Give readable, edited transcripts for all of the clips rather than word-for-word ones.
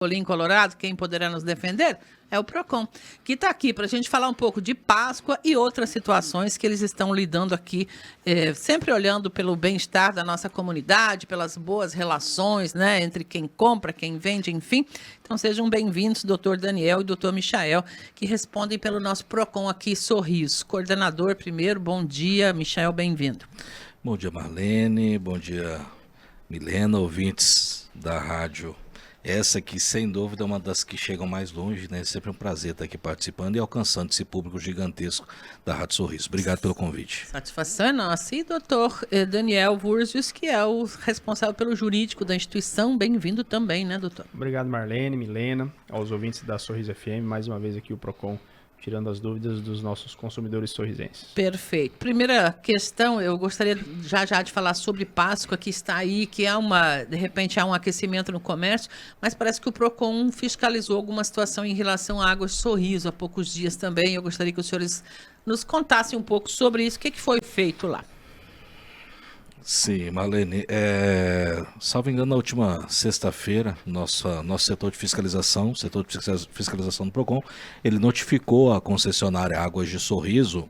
Colim Colorado, quem poderá nos defender? É o PROCON, que está aqui para a gente falar um pouco de Páscoa e outras situações que eles estão lidando aqui, sempre olhando pelo bem-estar da nossa comunidade, pelas boas relações, né, entre quem compra, quem vende, enfim. Então sejam bem-vindos, doutor Daniel e doutor Michael, que respondem pelo nosso PROCON aqui, Sorriso. Coordenador, primeiro, bom dia. Michael, bem-vindo. Bom dia, Marlene. Bom dia, Milena, ouvintes da rádio. Essa aqui, sem dúvida, é uma das que chegam mais longe, né? É sempre um prazer estar aqui participando e alcançando esse público gigantesco da Rádio Sorriso. Obrigado pelo convite. Satisfação é nossa. E doutor Daniel Wurzius, que é o responsável pelo jurídico da instituição. Bem-vindo também, né, doutor? Obrigado, Marlene, Milena, aos ouvintes da Sorriso FM. Mais uma vez aqui o PROCON, tirando as dúvidas dos nossos consumidores sorrisenses. Perfeito. Primeira questão, eu gostaria já de falar sobre Páscoa, que está aí, que de repente há um aquecimento no comércio, mas parece que o PROCON fiscalizou alguma situação em relação à Águas Sorriso há poucos dias também. Eu gostaria que os senhores nos contassem um pouco sobre isso. O que foi feito lá? Sim, Marlene, salvo engano, na última sexta-feira, nosso setor de fiscalização do PROCON, ele notificou a concessionária Águas de Sorriso,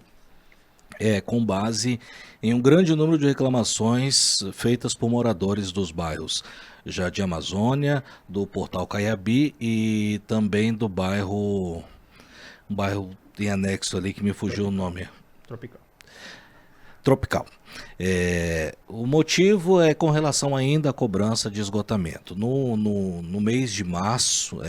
com base em um grande número de reclamações feitas por moradores dos bairros Jardim Amazônia, do Portal Caiabi e também do um bairro em anexo ali que me fugiu o nome. Tropical. O motivo é com relação ainda à cobrança de esgotamento. No mês de março,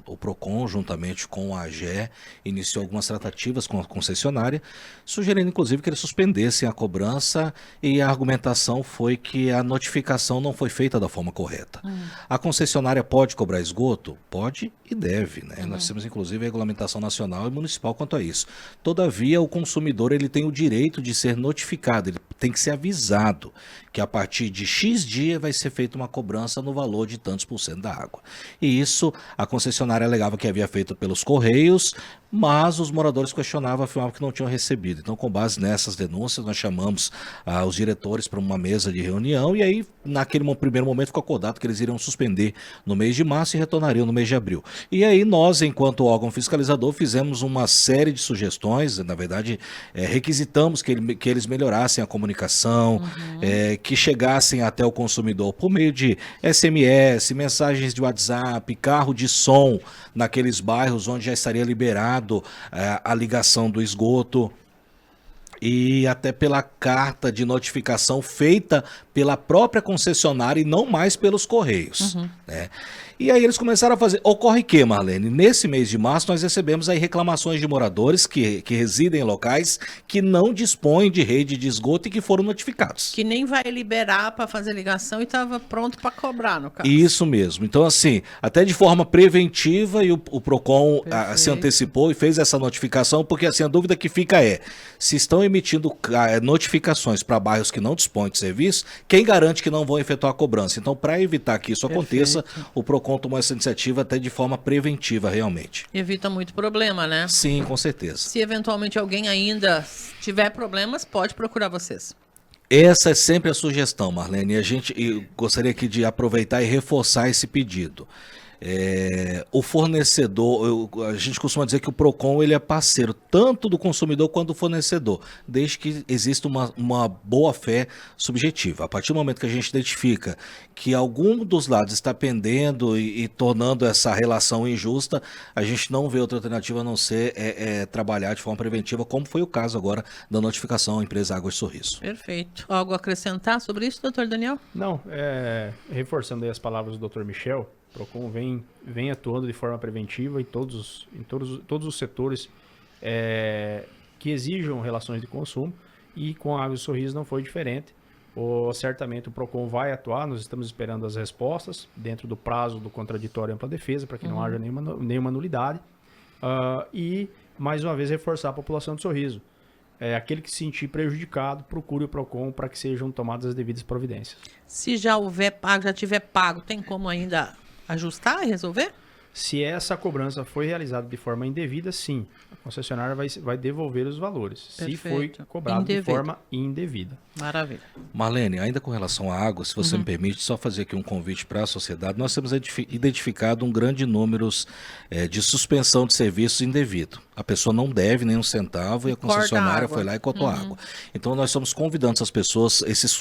o PROCON, juntamente com a AGE, iniciou algumas tratativas com a concessionária, sugerindo inclusive que eles suspendessem a cobrança, e a argumentação foi que a notificação não foi feita da forma correta. A concessionária pode cobrar esgoto? Pode e deve, né? Nós temos inclusive a regulamentação nacional e municipal quanto a isso. Todavia, o consumidor ele tem o direito de ser notificado, ele tem que ser avisado que a partir de X dia vai ser feita uma cobrança no valor de tantos por cento da água. E isso a concessionária alegava que havia feito pelos Correios, mas os moradores questionavam, afirmavam que não tinham recebido. Então, com base nessas denúncias, nós chamamos os diretores para uma mesa de reunião, e aí, naquele primeiro momento, ficou acordado que eles iriam suspender no mês de março e retornariam no mês de abril. E aí nós, enquanto órgão fiscalizador, fizemos uma série de sugestões, na verdade, requisitamos que eles melhorassem a comunicação, que chegassem até o consumidor por meio de SMS, mensagens de WhatsApp, carro de som naqueles bairros onde já estaria liberado a ligação do esgoto, e até pela carta de notificação feita pela própria concessionária e não mais pelos Correios, né? E aí eles começaram a fazer. Ocorre que, Marlene, nesse mês de março nós recebemos aí reclamações de moradores que residem em locais que não dispõem de rede de esgoto e que foram notificados. Que nem vai liberar para fazer ligação e estava pronto para cobrar, no caso. Isso mesmo. Então, assim, até de forma preventiva, e o PROCON se antecipou e fez essa notificação, porque assim, a dúvida que fica se estão emitindo notificações para bairros que não dispõem de serviço, quem garante que não vão efetuar a cobrança? Então, para evitar que isso aconteça, o PROCON tomou essa iniciativa até de forma preventiva, realmente. Evita muito problema, né? Sim, com certeza. Se eventualmente alguém ainda tiver problemas, pode procurar vocês. Essa é sempre a sugestão, Marlene, e eu gostaria aqui de aproveitar e reforçar esse pedido. O fornecedor, a gente costuma dizer que o PROCON ele é parceiro tanto do consumidor quanto do fornecedor, desde que exista uma boa fé subjetiva. A partir do momento que a gente identifica que algum dos lados está pendendo e tornando essa relação injusta, a gente não vê outra alternativa a não ser trabalhar de forma preventiva, como foi o caso agora da notificação à empresa Águas Sorriso. Perfeito. Algo a acrescentar sobre isso, doutor Daniel? Não, reforçando aí as palavras do doutor Michel, o PROCON vem atuando de forma preventiva em todos os setores que exijam relações de consumo, e com a Águas Sorriso não foi diferente. Certamente o PROCON vai atuar, nós estamos esperando as respostas dentro do prazo do contraditório e ampla defesa, para que não haja nenhuma nulidade. E, mais uma vez, reforçar a população de Sorriso. Aquele que se sentir prejudicado, procure o PROCON para que sejam tomadas as devidas providências. Se já tiver pago, tem como ainda ajustar e resolver? Se essa cobrança foi realizada de forma indevida, sim, a concessionária vai devolver os valores. Se foi Perfeito. cobrado de Indevido. forma indevida. Maravilha. Marlene, ainda com relação à água, se você me permite, só fazer aqui um convite para a sociedade. Nós temos identificado um grande número de suspensão de serviços indevido. A pessoa não deve nem um centavo e a concessionária água. foi lá e cortou a água. Então nós estamos convidando essas pessoas, esses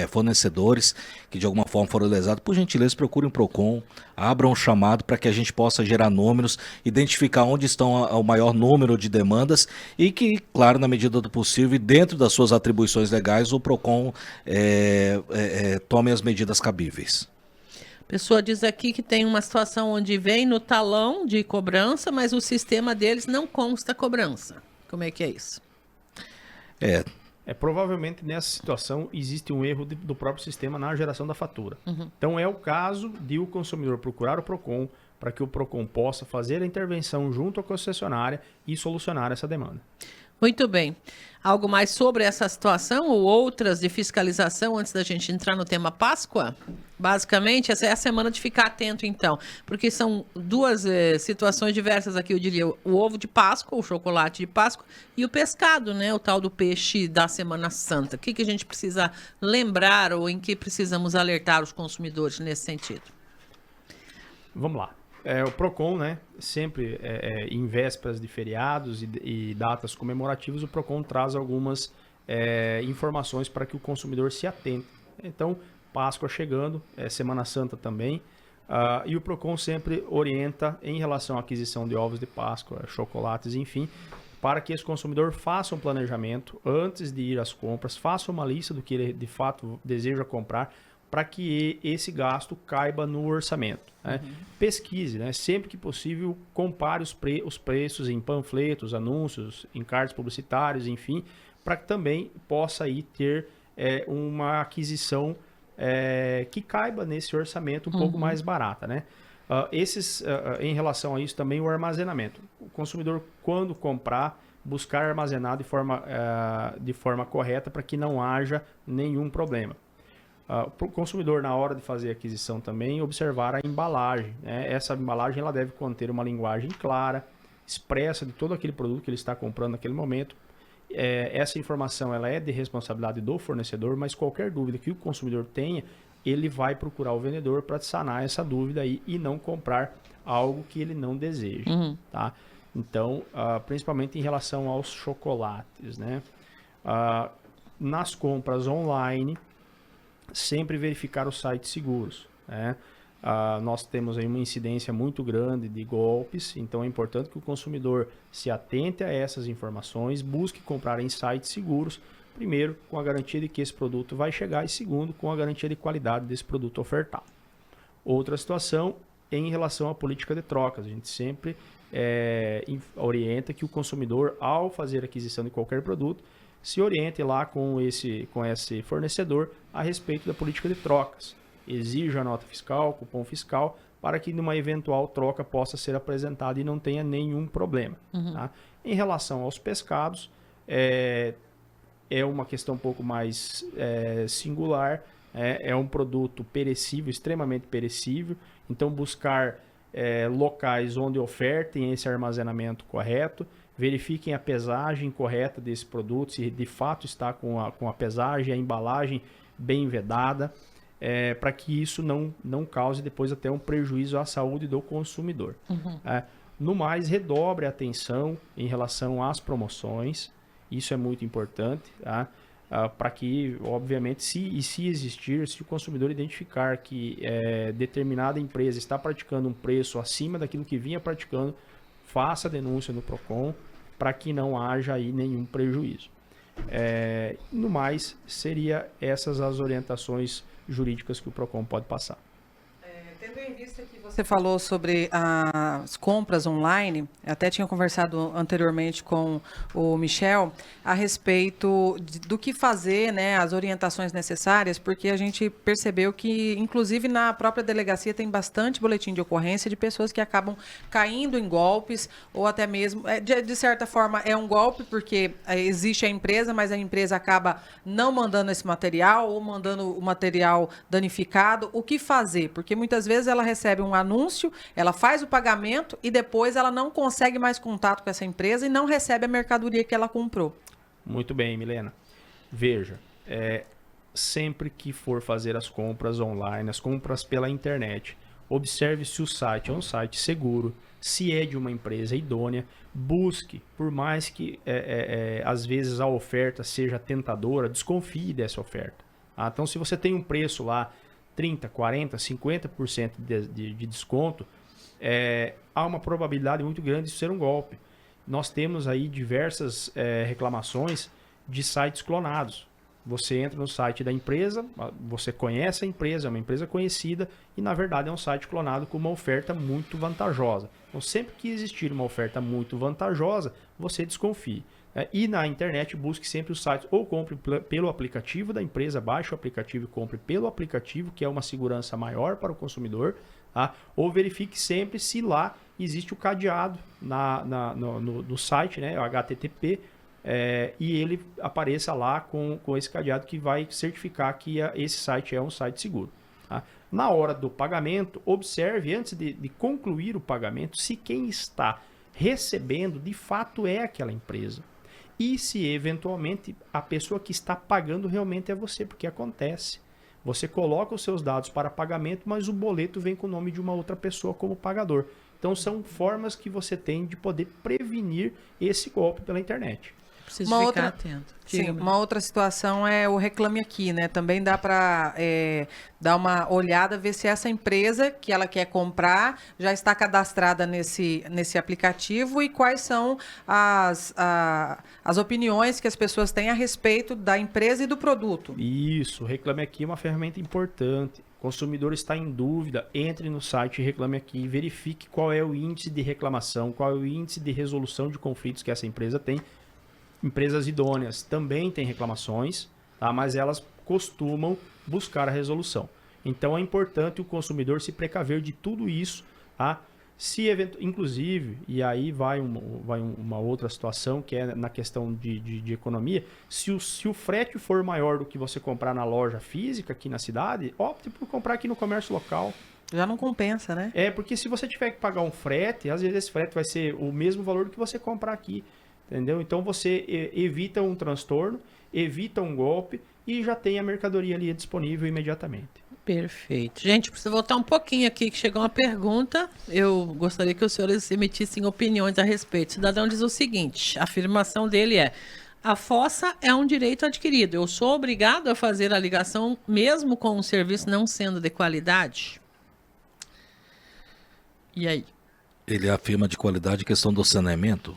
fornecedores que de alguma forma foram lesados, por gentileza procurem o PROCON, abram um chamado para que a gente possa gerar números, identificar onde estão o maior número de demandas e que, claro, na medida do possível e dentro das suas atribuições legais, o PROCON tome as medidas cabíveis. A pessoa diz aqui que tem uma situação onde vem no talão de cobrança, mas o sistema deles não consta cobrança. Como é que é isso? Provavelmente nessa situação existe um erro do próprio sistema na geração da fatura. Então é o caso de o consumidor procurar o PROCON para que o PROCON possa fazer a intervenção junto à concessionária e solucionar essa demanda. Muito bem. Algo mais sobre essa situação ou outras de fiscalização antes da gente entrar no tema Páscoa? Basicamente, essa é a semana de ficar atento, então. Porque são duas situações diversas aqui, eu diria. O ovo de Páscoa, o chocolate de Páscoa e o pescado, né? O tal do peixe da Semana Santa. O que a gente precisa lembrar ou em que precisamos alertar os consumidores nesse sentido? Vamos lá. O PROCON, né, sempre em vésperas de feriados e datas comemorativas, o PROCON traz algumas informações para que o consumidor se atente. Então, Páscoa chegando, Semana Santa também, e o PROCON sempre orienta em relação à aquisição de ovos de Páscoa, chocolates, enfim, para que esse consumidor faça um planejamento antes de ir às compras, faça uma lista do que ele de fato deseja comprar, para que esse gasto caiba no orçamento. Né? Pesquise, né? Sempre que possível, compare os preços em panfletos, anúncios, encartes publicitários, enfim, para que também possa aí ter uma aquisição que caiba nesse orçamento um pouco mais barata. Né? Em relação a isso também o armazenamento. O consumidor, quando comprar, buscar armazenar de forma correta para que não haja nenhum problema. Para o consumidor, na hora de fazer a aquisição também, observar a embalagem. Né? Essa embalagem ela deve conter uma linguagem clara, expressa de todo aquele produto que ele está comprando naquele momento. Essa informação ela é de responsabilidade do fornecedor, mas qualquer dúvida que o consumidor tenha, ele vai procurar o vendedor para sanar essa dúvida aí e não comprar algo que ele não deseja. Tá? Então, principalmente em relação aos chocolates, né? Nas compras online, sempre verificar os sites seguros. Né? Nós temos aí uma incidência muito grande de golpes, então é importante que o consumidor se atente a essas informações, busque comprar em sites seguros, primeiro, com a garantia de que esse produto vai chegar e segundo, com a garantia de qualidade desse produto ofertado. Outra situação em relação à política de trocas. A gente sempre orienta que o consumidor, ao fazer a aquisição de qualquer produto, se oriente lá com esse fornecedor a respeito da política de trocas. Exija a nota fiscal, cupom fiscal, para que numa eventual troca possa ser apresentada e não tenha nenhum problema. Tá? Em relação aos pescados, é uma questão um pouco mais singular. É um produto perecível, extremamente perecível. Então, buscar locais onde ofertem esse armazenamento correto. Verifiquem a pesagem correta desse produto, se de fato está com a pesagem, a embalagem bem vedada, para que isso não cause depois até um prejuízo à saúde do consumidor. No mais, redobre a atenção em relação às promoções, isso é muito importante, tá? Para que, obviamente, se existir, se o consumidor identificar que determinada empresa está praticando um preço acima daquilo que vinha praticando, faça a denúncia no PROCON para que não haja aí nenhum prejuízo. No mais, seria essas as orientações jurídicas que o PROCON pode passar. Tendo em vista que você falou sobre as compras online, até tinha conversado anteriormente com o Michel a respeito do que fazer, né, as orientações necessárias, porque a gente percebeu que, inclusive, na própria delegacia tem bastante boletim de ocorrência de pessoas que acabam caindo em golpes, ou até mesmo, de certa forma, é um golpe, porque existe a empresa, mas a empresa acaba não mandando esse material, ou mandando o material danificado. O que fazer? Porque muitas vezes ela recebe um anúncio, ela faz o pagamento e depois ela não consegue mais contato com essa empresa e não recebe a mercadoria que ela comprou. Muito bem, Milena. Veja, sempre que for fazer as compras online, as compras pela internet, observe se o site é um site seguro, se é de uma empresa idônea, busque, por mais que às vezes a oferta seja tentadora, desconfie dessa oferta. Então, se você tem um preço lá, 30%, 40%, 50% de desconto, há uma probabilidade muito grande de ser um golpe. Nós temos aí diversas reclamações de sites clonados. Você entra no site da empresa, você conhece a empresa, é uma empresa conhecida e na verdade é um site clonado com uma oferta muito vantajosa. Então sempre que existir uma oferta muito vantajosa, você desconfie. E na internet busque sempre os sites, ou compre pelo aplicativo da empresa, baixe o aplicativo e compre pelo aplicativo, que é uma segurança maior para o consumidor, tá? Ou verifique sempre se lá existe o cadeado no site, né, o HTTP, e ele apareça lá com esse cadeado que vai certificar que esse site é um site seguro. Tá? Na hora do pagamento, observe antes de concluir o pagamento se quem está recebendo de fato é aquela empresa. E se eventualmente a pessoa que está pagando realmente é você, porque acontece. Você coloca os seus dados para pagamento, mas o boleto vem com o nome de uma outra pessoa como pagador. Então são formas que você tem de poder prevenir esse golpe pela internet. Preciso ficar atento. Sim, uma outra situação é o Reclame Aqui, né? Também dá para dar uma olhada, ver se essa empresa que ela quer comprar já está cadastrada nesse aplicativo e quais são as opiniões que as pessoas têm a respeito da empresa e do produto. Isso, Reclame Aqui é uma ferramenta importante. O consumidor está em dúvida, entre no site Reclame Aqui, verifique qual é o índice de reclamação, qual é o índice de resolução de conflitos que essa empresa tem. Empresas idôneas também têm reclamações, tá? Mas elas costumam buscar a resolução. Então é importante o consumidor se precaver de tudo isso, tá? Inclusive, e aí vai uma outra situação que é na questão de economia, se o frete for maior do que você comprar na loja física aqui na cidade, opte por comprar aqui no comércio local. Já não compensa, né? Porque se você tiver que pagar um frete, às vezes esse frete vai ser o mesmo valor do que você comprar aqui. Entendeu? Então você evita um transtorno, evita um golpe e já tem a mercadoria ali disponível imediatamente. Perfeito. Gente, precisa voltar um pouquinho aqui, que chegou uma pergunta. Eu gostaria que os senhores emitissem opiniões a respeito. O cidadão diz o seguinte, a afirmação dele é: a fossa é um direito adquirido. Eu sou obrigado a fazer a ligação mesmo com um serviço não sendo de qualidade? E aí? Ele afirma de qualidade questão do saneamento?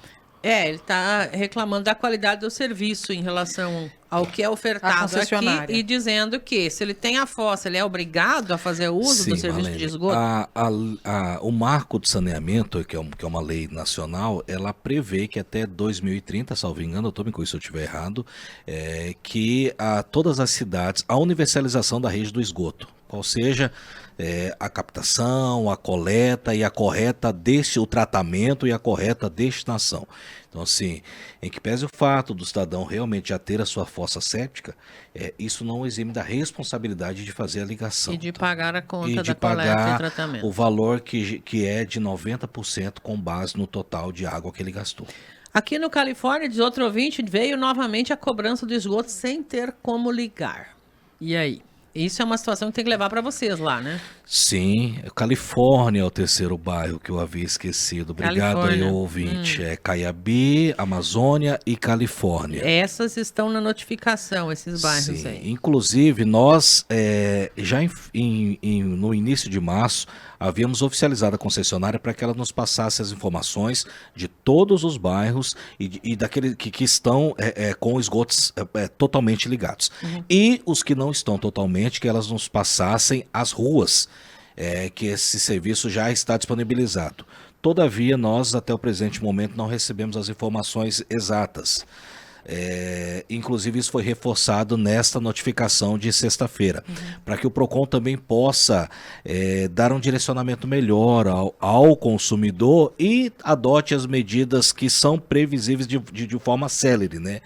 Ele está reclamando da qualidade do serviço em relação ao que é ofertado aqui e dizendo que se ele tem a fossa, ele é obrigado a fazer uso do serviço de esgoto? O marco de saneamento, que é uma lei nacional, ela prevê que até 2030, salvo engano, tome com isso se eu estiver errado, que todas as cidades, a universalização da rede do esgoto, qual seja a captação, a coleta e a correta o tratamento e a correta destinação. Então, assim, em que pese o fato do cidadão realmente já ter a sua fossa séptica, isso não exime da responsabilidade de fazer a ligação. E de pagar a conta da coleta e tratamento. O valor que é de 90% com base no total de água que ele gastou. Aqui no Califórnia, diz outro ouvinte, veio novamente a cobrança do esgoto sem ter como ligar. E aí? Isso é uma situação que tem que levar para vocês lá, né? Sim, Califórnia é o terceiro bairro que eu havia esquecido. Obrigado aí, ouvinte. Caiabi, Amazônia e Califórnia. Essas estão na notificação, esses bairros. Sim, aí. Inclusive, nós já no início de março havíamos oficializado a concessionária para que ela nos passasse as informações de todos os bairros e daqueles que estão com esgotos totalmente ligados. Uhum. E os que não estão totalmente, que elas nos passassem as ruas, que esse serviço já está disponibilizado. Todavia, nós até o presente momento não recebemos as informações exatas. Inclusive isso foi reforçado nesta notificação de sexta-feira, para que o PROCON também possa dar um direcionamento melhor ao consumidor e adote as medidas que são previsíveis de forma célere, né?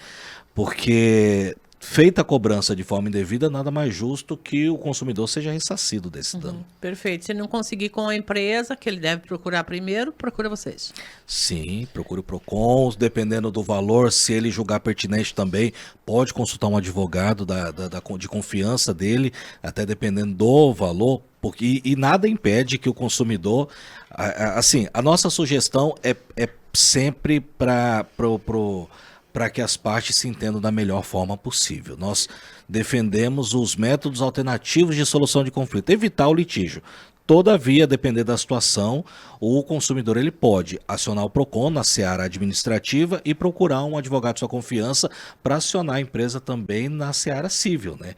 Porque feita a cobrança de forma indevida, nada mais justo que o consumidor seja ressarcido desse dano. Perfeito. Se não conseguir com a empresa, que ele deve procurar primeiro, procura vocês. Sim, procure o PROCON, dependendo do valor, se ele julgar pertinente também, pode consultar um advogado de confiança dele, até dependendo do valor, porque, e nada impede que o consumidor, assim, a nossa sugestão é sempre para que as partes se entendam da melhor forma possível. Nós defendemos os métodos alternativos de solução de conflito, evitar o litígio. Todavia, depender da situação, o consumidor ele pode acionar o PROCON na seara administrativa e procurar um advogado de sua confiança para acionar a empresa também na seara civil, né?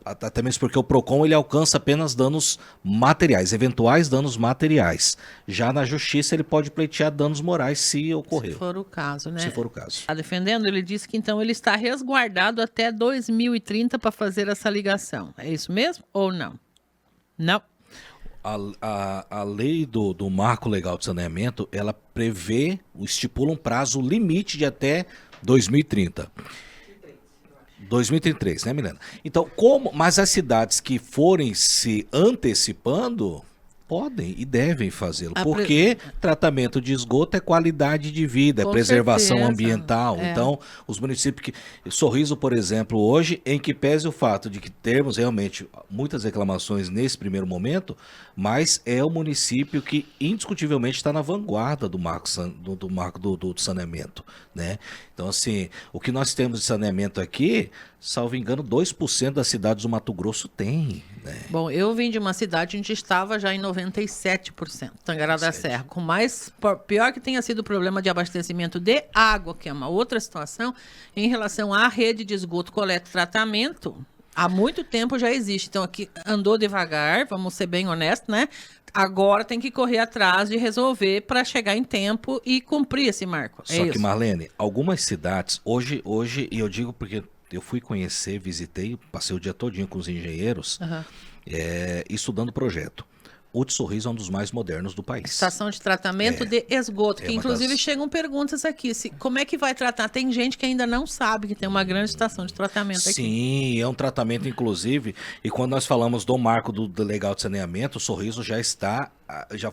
Até mesmo porque o PROCON ele alcança apenas danos materiais, eventuais danos materiais. Já na justiça ele pode pleitear danos morais se ocorrer. Se for o caso, né? Se for o caso. Está defendendo, ele disse que então ele está resguardado até 2030 para fazer essa ligação. É isso mesmo ou não? Não. A lei do Marco Legal de Saneamento, ela estipula um prazo limite de até 2030. 2033, né, Milena? Então, mas as cidades que forem se antecipando, podem e devem fazê-lo, porque tratamento de esgoto é qualidade de vida, é preservação ambiental. Então, os municípios Sorriso, por exemplo, hoje, em que pese o fato de que termos realmente muitas reclamações nesse primeiro momento, mas é o município que indiscutivelmente está na vanguarda do marco do saneamento, né? Então, assim, o que nós temos de saneamento aqui, salvo engano, 2% das cidades do Mato Grosso tem, né? Bom, eu vim de uma cidade onde estava já em 97%, Tangará da Serra. Pior que tenha sido o problema de abastecimento de água, que é uma outra situação, em relação à rede de esgoto, coleta e tratamento, há muito tempo já existe. Então, aqui andou devagar, vamos ser bem honestos, né? Agora tem que correr atrás de resolver para chegar em tempo e cumprir esse marco. Só que, Marlene, algumas cidades, hoje, e eu digo porque eu fui conhecer, visitei, passei o dia todinho com os engenheiros, estudando o projeto. O de Sorriso é um dos mais modernos do país. Estação de tratamento de esgoto, que inclusive chegam perguntas aqui, como é que vai tratar? Tem gente que ainda não sabe que tem uma grande estação de tratamento aqui. Sim, é um tratamento inclusive, e quando nós falamos do marco do legal de saneamento, o Sorriso já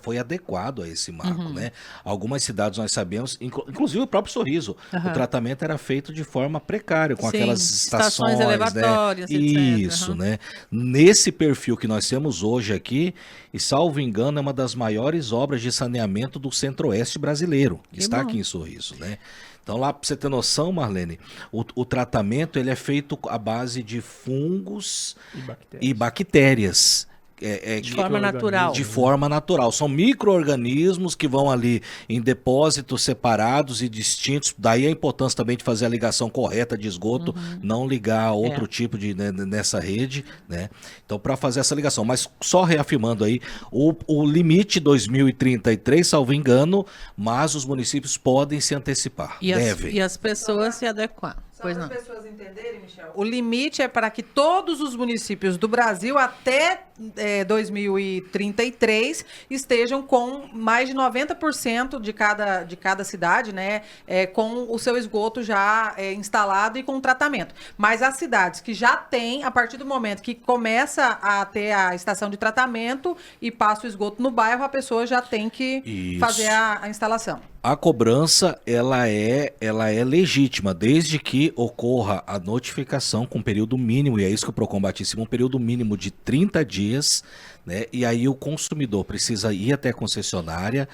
foi adequado a esse marco, né? Algumas cidades nós sabemos, inclusive o próprio Sorriso, o tratamento era feito de forma precária, com aquelas estações elevatórias, né? etc. Isso, né? Nesse perfil que nós temos hoje aqui, e salvo engano, é uma das maiores obras de saneamento do centro-oeste brasileiro, que está aqui em Sorriso, né? Então lá, para você ter noção, Marlene, o tratamento ele é feito à base de fungos e bactérias. De forma natural. De forma natural. São micro-organismos que vão ali em depósitos separados e distintos. Daí a importância também de fazer a ligação correta de esgoto, não ligar outro tipo nessa rede, né? Então, para fazer essa ligação. Mas só reafirmando aí, o limite 2033, salvo engano, mas os municípios podem se antecipar. E as pessoas se adequar. Só para as pessoas entenderem, Michel, o limite é para que todos os municípios do Brasil até 2033 estejam com mais de 90% de cada cidade, né, com o seu esgoto já instalado e com tratamento. Mas as cidades que já têm, a partir do momento que começa a ter a estação de tratamento e passa o esgoto no bairro, a pessoa já tem que fazer a instalação. A cobrança, ela é legítima, desde que ocorra a notificação com período mínimo, e é isso que o PROCON bate em cima, um período mínimo de 30 dias, né? E aí o consumidor precisa ir até a concessionária,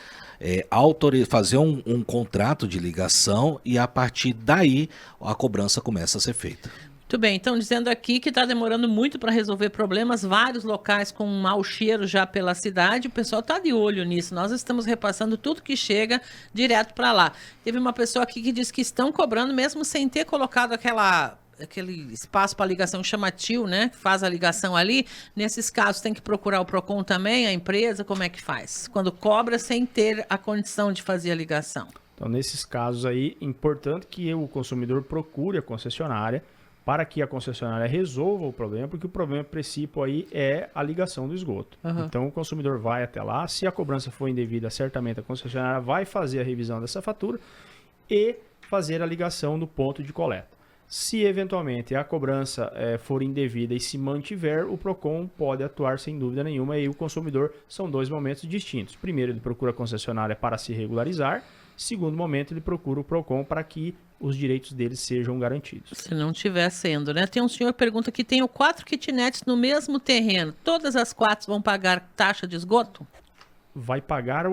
fazer um contrato de ligação, e a partir daí a cobrança começa a ser feita. Muito bem, então dizendo aqui que está demorando muito para resolver problemas, vários locais com um mau cheiro já pela cidade, o pessoal está de olho nisso, nós estamos repassando tudo que chega direto para lá. Teve uma pessoa aqui que disse que estão cobrando mesmo sem ter colocado aquele espaço para ligação chamativo, né, que faz a ligação ali. Nesses casos tem que procurar o PROCON também, a empresa, como é que faz? Quando cobra sem ter a condição de fazer a ligação. Então, nesses casos aí, importante que o consumidor procure a concessionária, para que a concessionária resolva o problema, porque o problema principal aí é a ligação do esgoto. Então, o consumidor vai até lá, se a cobrança for indevida, certamente a concessionária vai fazer a revisão dessa fatura e fazer a ligação do ponto de coleta. Se eventualmente a cobrança for indevida e se mantiver, o PROCON pode atuar sem dúvida nenhuma, e o consumidor são dois momentos distintos. Primeiro, ele procura a concessionária para se regularizar. Segundo momento, ele procura o PROCON para que os direitos deles sejam garantidos. Se não estiver sendo, né? Tem um senhor que pergunta que tem 4 kitnets no mesmo terreno. Todas as 4 vão pagar taxa de esgoto? Vai pagar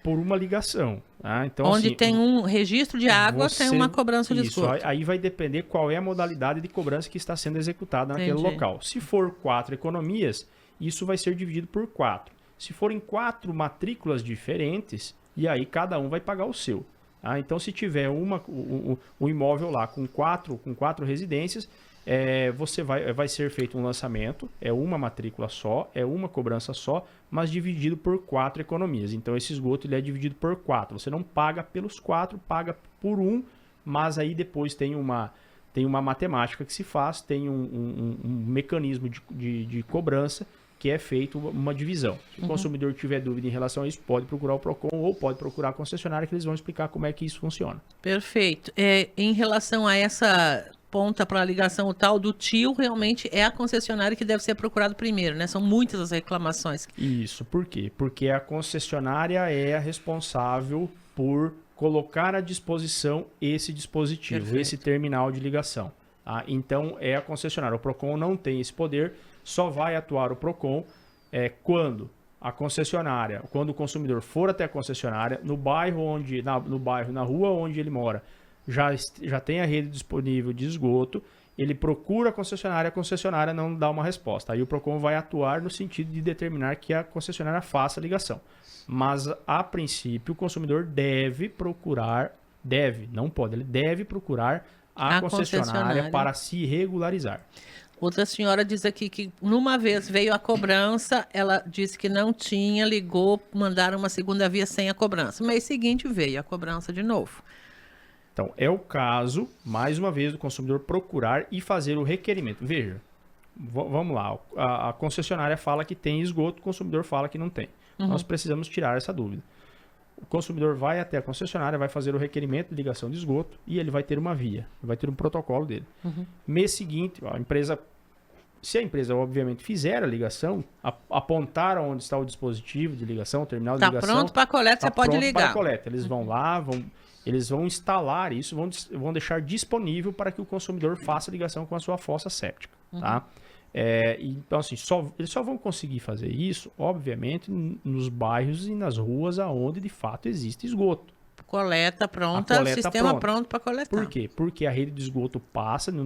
por uma ligação. Tá? Então, onde assim, tem um registro de água, tem uma cobrança de isso, esgoto. aí vai depender qual é a modalidade de cobrança que está sendo executada naquele local. Se for 4 economias, isso vai ser dividido por 4. Se forem 4 matrículas diferentes, e aí cada um vai pagar o seu. Tá? Então, se tiver um imóvel lá com quatro residências, vai ser feito um lançamento, é uma matrícula só, é uma cobrança só, mas dividido por 4 economias. Então, esse esgoto ele é dividido por 4. Você não paga pelos 4, paga por um, mas aí depois tem uma matemática que se faz, tem um mecanismo de cobrança que é feito uma divisão. Se o consumidor tiver dúvida em relação a isso, pode procurar o PROCON ou pode procurar a concessionária, que eles vão explicar como é que isso funciona. Perfeito. Em relação a essa ponta para a ligação, o tal do tio, realmente é a concessionária que deve ser procurado primeiro, né? São muitas as reclamações. Isso, por quê? Porque a concessionária é a responsável por colocar à disposição esse dispositivo, Perfeito. Esse terminal de ligação. Tá? Então, é a concessionária. O PROCON não tem esse poder, só vai atuar o PROCON quando a concessionária, quando o consumidor for até a concessionária, no bairro, na rua onde ele mora, já tem a rede disponível de esgoto, ele procura a concessionária não dá uma resposta. Aí o PROCON vai atuar no sentido de determinar que a concessionária faça a ligação. Mas, a princípio, o consumidor deve procurar, não pode, ele deve procurar a concessionária para se regularizar. Outra senhora diz aqui que numa vez veio a cobrança, ela disse que não tinha, ligou, mandaram uma segunda via sem a cobrança. No mês seguinte veio a cobrança de novo. Então, é o caso, mais uma vez, do consumidor procurar e fazer o requerimento. Veja, vamos lá, a concessionária fala que tem esgoto, o consumidor fala que não tem. Nós precisamos tirar essa dúvida. O consumidor vai até a concessionária, vai fazer o requerimento de ligação de esgoto e ele vai ter uma via, vai ter um protocolo dele. Mês seguinte, se a empresa obviamente fizer a ligação, apontar onde está o dispositivo de ligação, o terminal de ligação. Está pronto para a coleta, você pode ligar. Para a coleta. Eles vão lá, eles vão instalar isso, vão deixar disponível para que o consumidor faça a ligação com a sua fossa séptica. Tá? Então, assim, eles só vão conseguir fazer isso, obviamente, nos bairros e nas ruas onde de fato existe esgoto. Coleta pronta, sistema pronto para coletar. Por quê? Porque a rede de esgoto passa em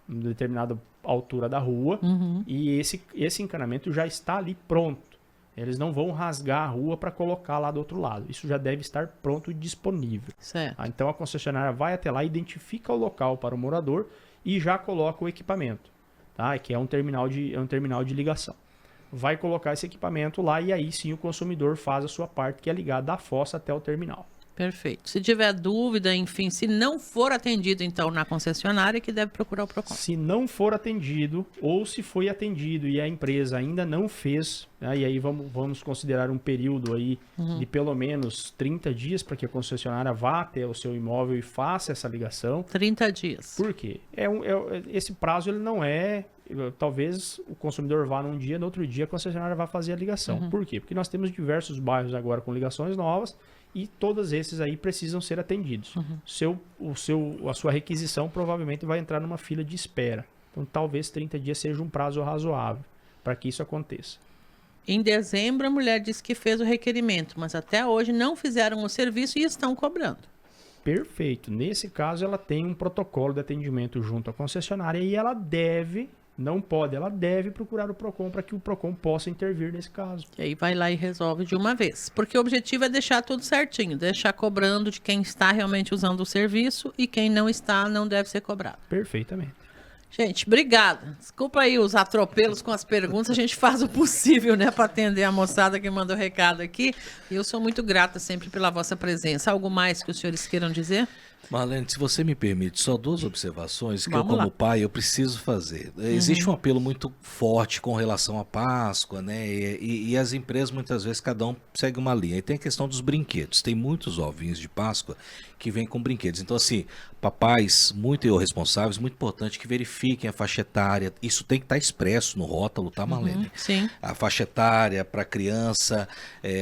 determinada altura da rua e esse encanamento já está ali pronto. Eles não vão rasgar a rua para colocar lá do outro lado. Isso já deve estar pronto e disponível. Certo. Então a concessionária vai até lá, identifica o local para o morador e já coloca o equipamento. Tá? Que é um terminal de ligação. Vai colocar esse equipamento lá e aí sim o consumidor faz a sua parte, que é ligar da fossa até o terminal. Perfeito. Se tiver dúvida, enfim, se não for atendido, então, na concessionária, que deve procurar o PROCON. Se não for atendido, ou se foi atendido e a empresa ainda não fez, né, e aí vamos considerar um período aí de pelo menos 30 dias para que a concessionária vá até o seu imóvel e faça essa ligação. 30 dias. Por quê? Esse prazo ele não é... Talvez o consumidor vá num dia, no outro dia a concessionária vai fazer a ligação. Por quê? Porque nós temos diversos bairros agora com ligações novas e todos esses aí precisam ser atendidos. A sua requisição provavelmente vai entrar numa fila de espera. Então, talvez 30 dias seja um prazo razoável para que isso aconteça. Em dezembro, a mulher disse que fez o requerimento, mas até hoje não fizeram o serviço e estão cobrando. Perfeito. Nesse caso, ela tem um protocolo de atendimento junto à concessionária e ela deve procurar o PROCON para que o PROCON possa intervir nesse caso. E aí vai lá e resolve de uma vez. Porque o objetivo é deixar tudo certinho, deixar cobrando de quem está realmente usando o serviço e quem não está não deve ser cobrado. Perfeitamente. Gente, obrigada. Desculpa aí os atropelos com as perguntas. A gente faz o possível, né, para atender a moçada que mandou recado aqui. E eu sou muito grata sempre pela vossa presença. Algo mais que os senhores queiram dizer? Marlene, se você me permite, só 2 observações que Vamos eu, como lá. pai, eu preciso fazer. Existe um apelo muito forte com relação à Páscoa, né? E as empresas, muitas vezes, cada um segue uma linha. E tem a questão dos brinquedos. Tem muitos ovinhos de Páscoa que vêm com brinquedos. Então, assim, papais muito irresponsáveis, muito importante que verifiquem a faixa etária. Isso tem que estar expresso no rótulo, tá, Marlene? Sim. A faixa etária para criança,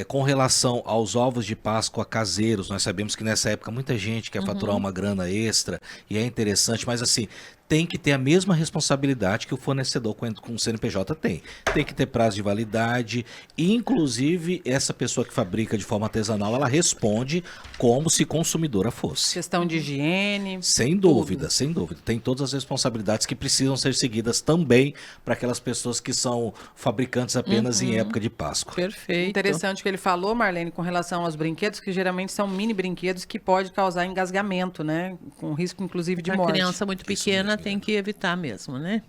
com relação aos ovos de Páscoa caseiros, nós sabemos que nessa época muita gente quer faturar uma grana extra e é interessante, mas assim, tem que ter a mesma responsabilidade que o fornecedor com o CNPJ tem. Tem que ter prazo de validade e, inclusive, essa pessoa que fabrica de forma artesanal, ela responde como se consumidora fosse. Questão de higiene. Sem dúvida, sem dúvida. Tem todas as responsabilidades que precisam ser seguidas também para aquelas pessoas que são fabricantes apenas em época de Páscoa. Perfeito. Interessante o que ele falou, Marlene, com relação aos brinquedos, que geralmente são mini brinquedos que pode causar engasgamento, né? Com risco, inclusive, de A morte. criança muito Isso pequena mesmo, tem que evitar mesmo, né?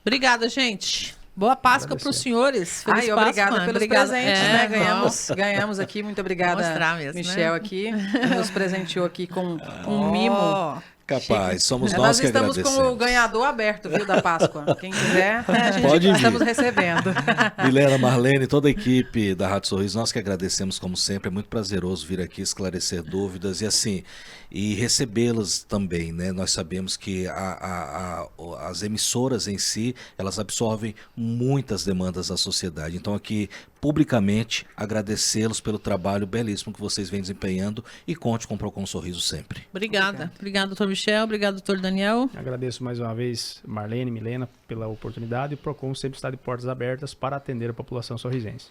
Obrigada, gente. Boa Páscoa para os senhores. Feliz Ai, Páscoa. obrigada pelos Obrigada. presentes, É, né? vamos. Ganhamos aqui. Muito obrigada, Mostrar mesmo, Michel, né? aqui. Nos presenteou aqui com um mimo. Ó, Capaz, somos É, nós que estamos agradecemos. com o ganhador aberto, viu, da Páscoa. Quem quiser, a gente Pode vir. estamos recebendo. Milena, Marlene, toda a equipe da Rádio Sorriso, nós que agradecemos como sempre, é muito prazeroso vir aqui esclarecer dúvidas e assim, e recebê-las também, né? Nós sabemos que as emissoras em si, elas absorvem muitas demandas da sociedade, então aqui, publicamente, agradecê-los pelo trabalho belíssimo que vocês vêm desempenhando e conte com o Procon Sorriso sempre. Obrigada. Obrigada, doutor Michel. Obrigado, doutor Daniel. Agradeço mais uma vez, Marlene, Milena, pela oportunidade. E o Procon sempre está de portas abertas para atender a população sorrisense.